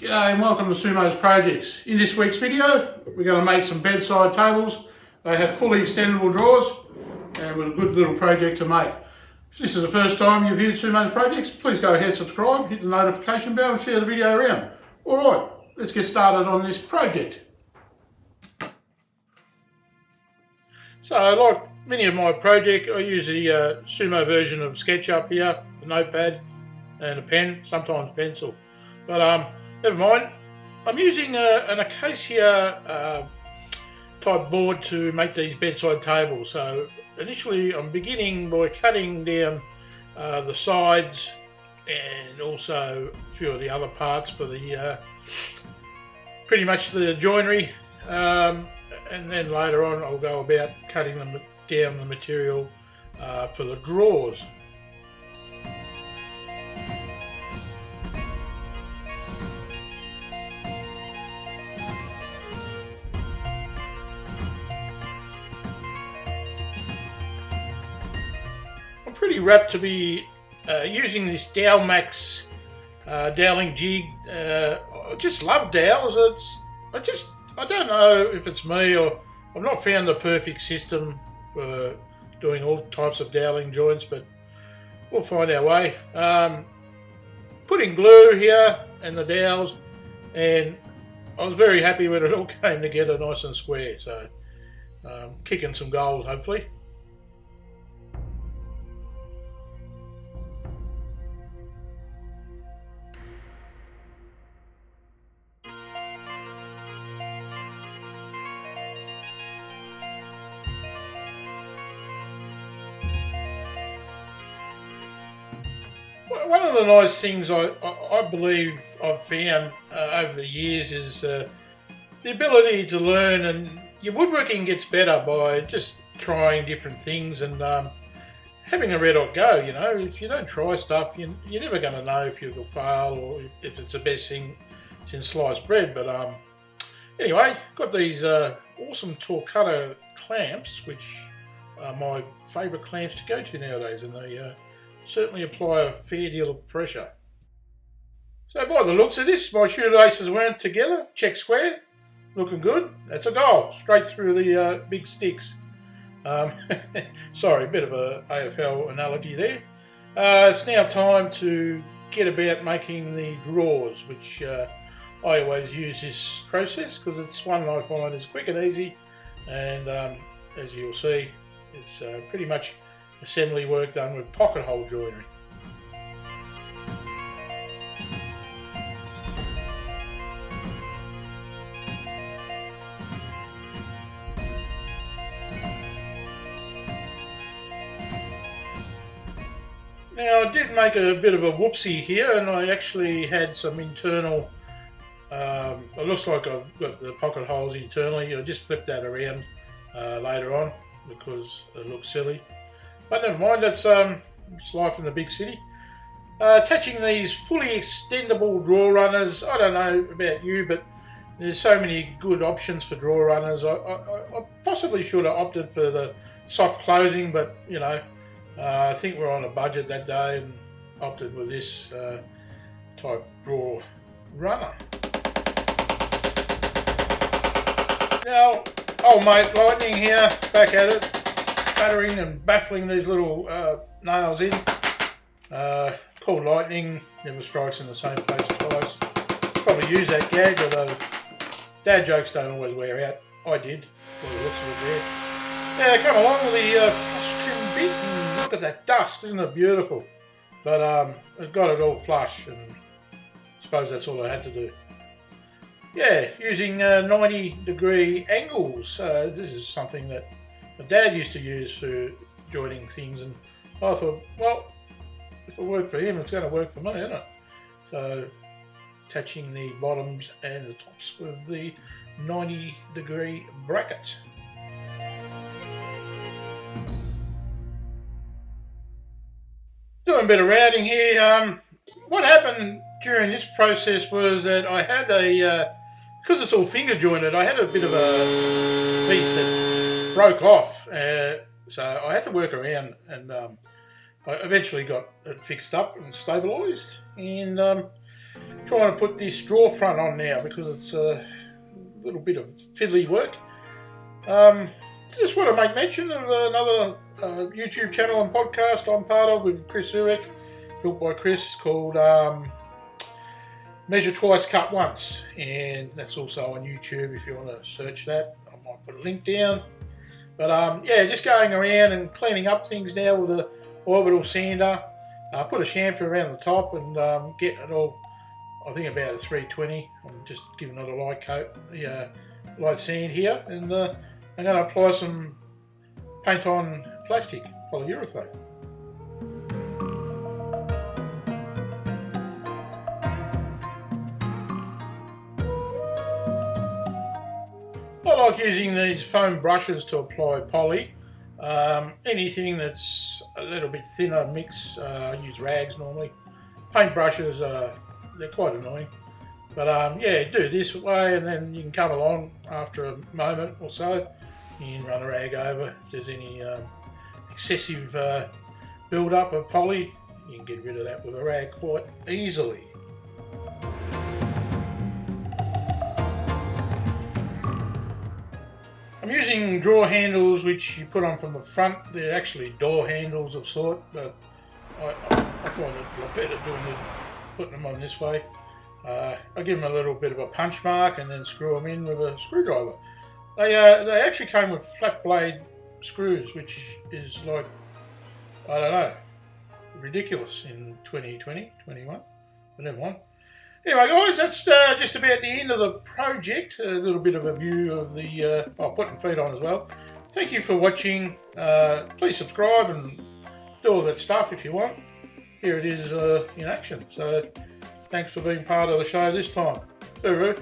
G'day and welcome to Sumo's Projects. In this week's video, we're going to make some bedside tables. They have fully extendable drawers and with a good little project to make. If this is the first time you've viewed Sumo's Projects, please go ahead, subscribe, hit the notification bell and share the video around. Alright, let's get started on this project. So like many of my projects, I use the Sumo version of SketchUp here, a notepad and a pen, sometimes pencil. But never mind. I'm using an acacia type board to make these bedside tables. So initially I'm beginning by cutting down the sides and also a few of the other parts for the pretty much the joinery, and then later on I'll go about cutting them down the material for the drawers. I'm pretty rapt to be using this Dowelmax doweling jig. I just love dowels. I don't know if it's me or I've not found the perfect system for doing all types of doweling joints, but we'll find our way. Putting glue here and the dowels, and I was very happy when it all came together nice and square. So kicking some goals hopefully. One of the nice things I believe I've found over the years is the ability to learn, and your woodworking gets better by just trying different things and having a red hot go. You know, if you don't try stuff, you're never going to know if you'll fail or if it's the best thing since sliced bread. But anyway, got these awesome Torcutter clamps, which are my favourite clamps to go to nowadays, and they certainly apply a fair deal of pressure. So by the looks of this, my shoelaces weren't together, check square, looking good. That's a goal, straight through the big sticks. Sorry, a bit of a AFL analogy there. It's now time to get about making the drawers, which I always use this process because it's one I find is quick and easy, and as you'll see, it's pretty much assembly work done with pocket hole joinery. Now I did make a bit of a whoopsie here, and I actually had some internal, it looks like I've got the pocket holes internally. I just flipped that around later on because it looks silly. But never mind, that's it's life in the big city. Attaching these fully extendable drawer runners, I don't know about you, but there's so many good options for drawer runners. I possibly should have opted for the soft closing, but you know, I think we're on a budget that day and opted with this type drawer runner. Now, old mate Lightning here, back at it. Battering and baffling these little nails in. Called Lightning, never strikes in the same place twice. Probably use that gag, although dad jokes don't always wear out. I did, by the looks of it there. Yeah, come along with the flush trim bit and look at that dust, isn't it beautiful? But it got it all flush, and I suppose that's all I had to do. Yeah, using 90-degree angles. This is something that my dad used to use for joining things, and I thought, well, if it worked for him, it's going to work for me, isn't it? So, attaching the bottoms and the tops with the 90-degree brackets. Doing a bit of routing here. What happened during this process was that I had because it's all finger jointed, I had a bit of a piece that broke off, so I had to work around, and I eventually got it fixed up and stabilised, and trying to put this drawer front on now because it's a little bit of fiddly work. Just want to make mention of another YouTube channel and podcast I'm part of with Chris Zurek, built by Chris, called Measure Twice, Cut Once, and that's also on YouTube if you want to search that. I might put a link down. But yeah, just going around and cleaning up things now with an orbital sander. Put a shampoo around the top and getting it all, I think about a 320. I'm just giving it a light coat, the light sand here, and I'm going to apply some paint on plastic, polyurethane. I like using these foam brushes to apply poly. Anything that's a little bit thinner mix, I use rags normally. Paint brushes, they're quite annoying. But yeah, do this way and then you can come along after a moment or so. You can run a rag over if there's any excessive build-up of poly. You can get rid of that with a rag quite easily. I'm using drawer handles which you put on from the front. They're actually door handles of sort, but I find it a lot better putting them on this way. I give them a little bit of a punch mark and then screw them in with a screwdriver. They actually came with flat blade screws, which is like, I don't know, ridiculous in 2020, 21, but never mind. Anyway guys, that's just about the end of the project. A little bit of a view of the, putting feet on as well. Thank you for watching. Please subscribe and do all that stuff if you want. Here it is in action. So thanks for being part of the show this time. Hooroo.